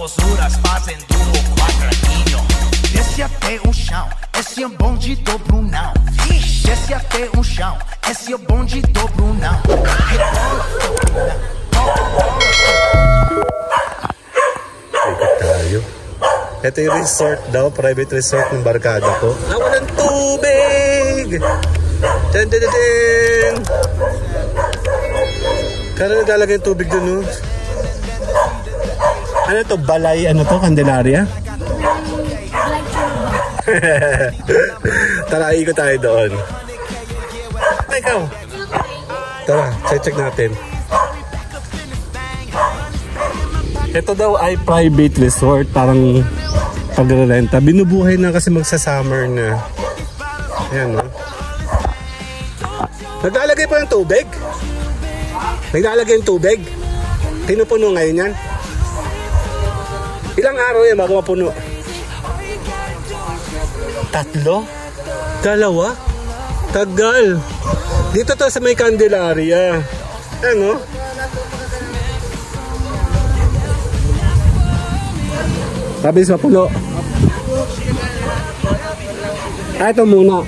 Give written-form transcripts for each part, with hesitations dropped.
posuras fazendo o quadradinho. Desce até o chão, esse é o bonde do Brunão. Desce até o chão, esse é o bonde do Brunão. Ikot tayo. Ito yung resort daw, private resort ng barkada ko. Walang tubig! Dun, dun, dun, dun. Kaya naglalagay yung tubig dun, no? Ano to? Balay, ano to? Candelaria? Tara, ikot tayo doon. Ikaw! Tara, check natin. Ito daw ay private resort, parang pagrerenta. Binubuhay na kasi magsa-summer na. Ayan, no? Naglalagay pa ng tubig? Naglalagay ng tubig? Pinupuno ngayon yan? Ilang araw yan bago mapuno? 3? 2? Tagal. Dito to sa may Candelaria. Ano? Mabilis mapuno. Ito muna.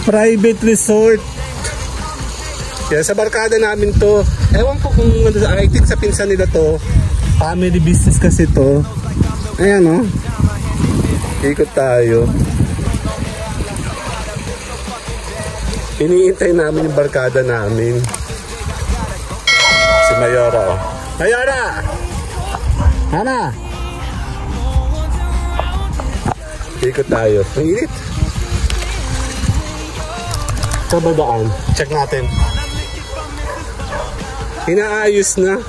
Private resort. Yan, sa barkada namin to. Ewan ko kung I think sa pinsan nila to. Family business kasi to. Ayan, no? Ikot tayo. Iniintay namin yung barkada namin. Si Mayora, oh. Mayora! Hana! Ikot tayo. Ang init. Sa badaan. Check natin. Inaayos na.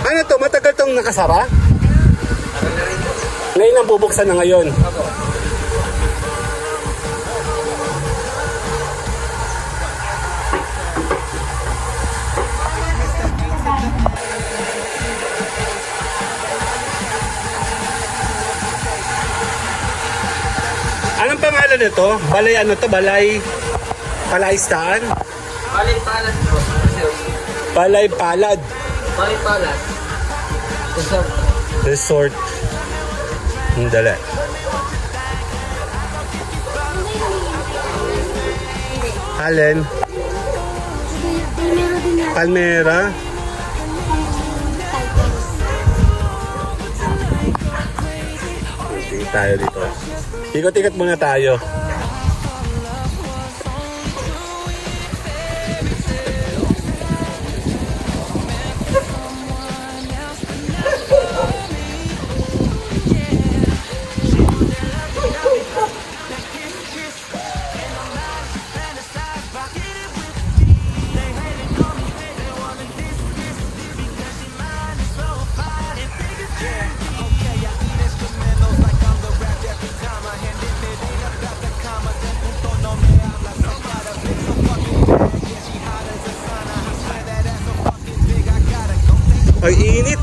Ano to? Matagal tong nakasara? Ngayon ang bubuksan na ngayon. Anong pangalan nito? Balay ano to? Balay Palaistaan? Balay Palad bro. Balay Palad. Balay Palad. Resort. Dala. Allen. Palmera. Tingin tayo dito. Ikot-ikot muna tayo. Ay, init.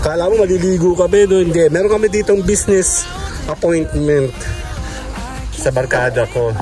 Kala mo maliligo kami doon. Hindi. Meron kami ditong business appointment sa barkada ko.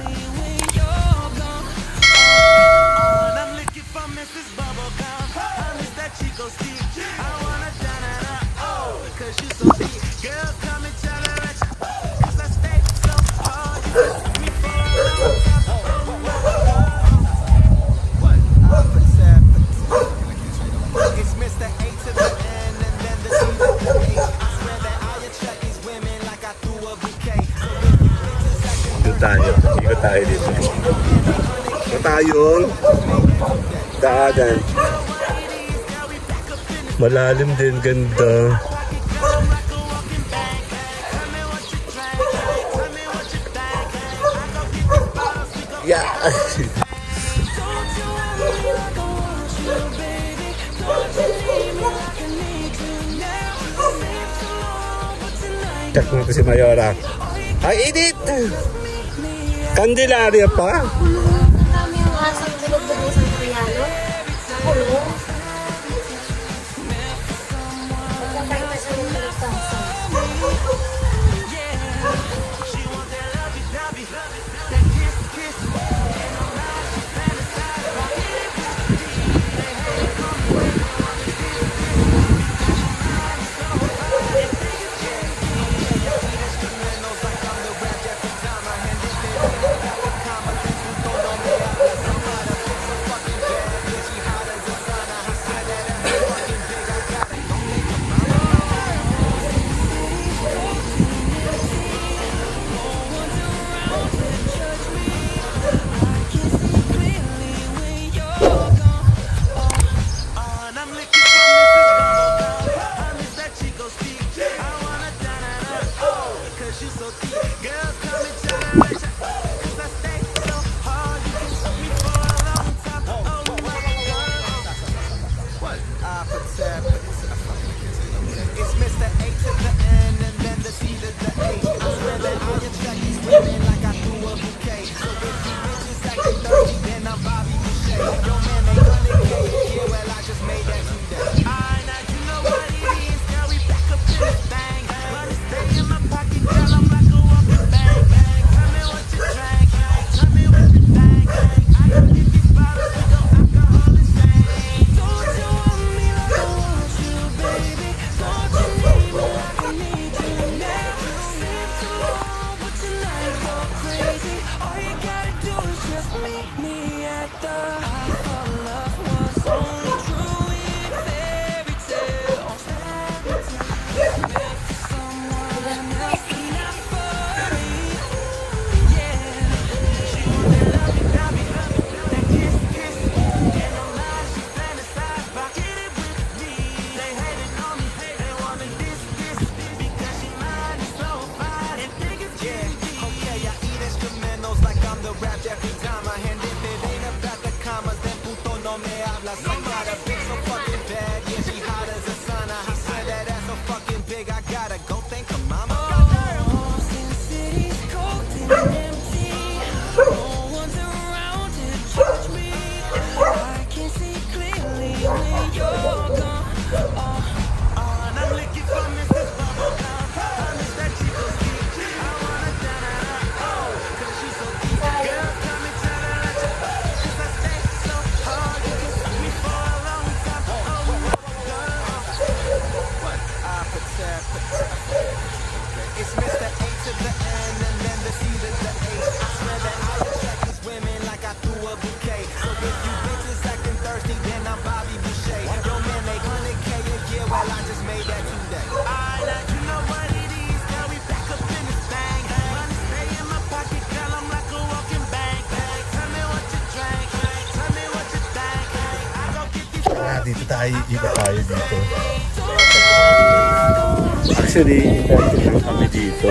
Ikot tayo dito. Ito tayong daanan. Malalim din, ganda. Yeah. Check mo si Mayora. Ay, edit! Candelaria pa? Kami yung asang bulog-bulog sa Koreano. Nakulong. Pagkakita sa mga nagtasa. Dito tayo, iba tayo dito. Actually, interested lang kami dito.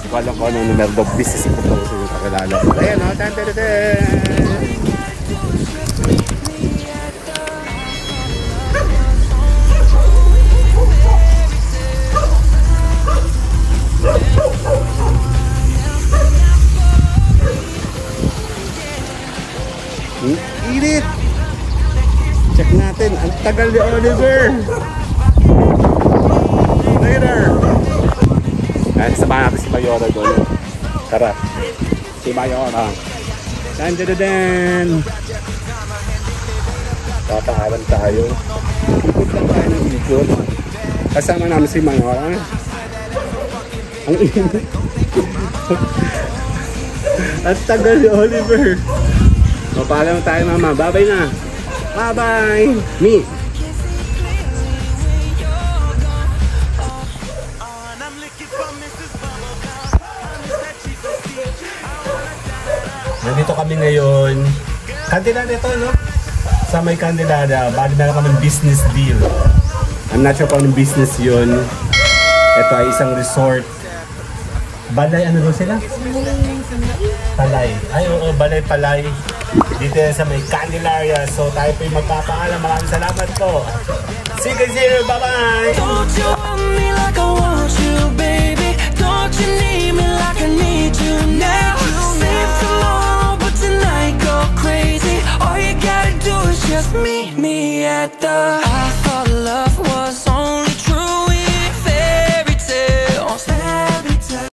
Wala ko anong numero dog business ko po sa yung kakilala ko. Ayan o, init! Check natin, ang tagal ni Oliver. Later. Ay, samahan natin si Mayora doon. Tara. Si Mayora. Dan. Papaalam tayo. Ikot lang tayo ng ikot. Kasama namin si Mayora. Ang init. Ang tagal ni Oliver. Papaalam tayo, mama. Bye-bye na. Bye-bye! Me! Nandito kami ngayon. Candelaria ito, no? Sa may Candelaria. Bali meron kami business deal. I'm not sure kung anong business yun. Ito ay isang resort. Balay, ano daw sila? Palay. Ay, oo, Balay. Dito sa may Candelaria. So tayo po yung magpapaalam. Maraming salamat po. See you. Bye-bye! Don't you want me like I want you, baby? Don't you need me like I need you now? Save tomorrow, but tonight go crazy. All you gotta do is just meet me at the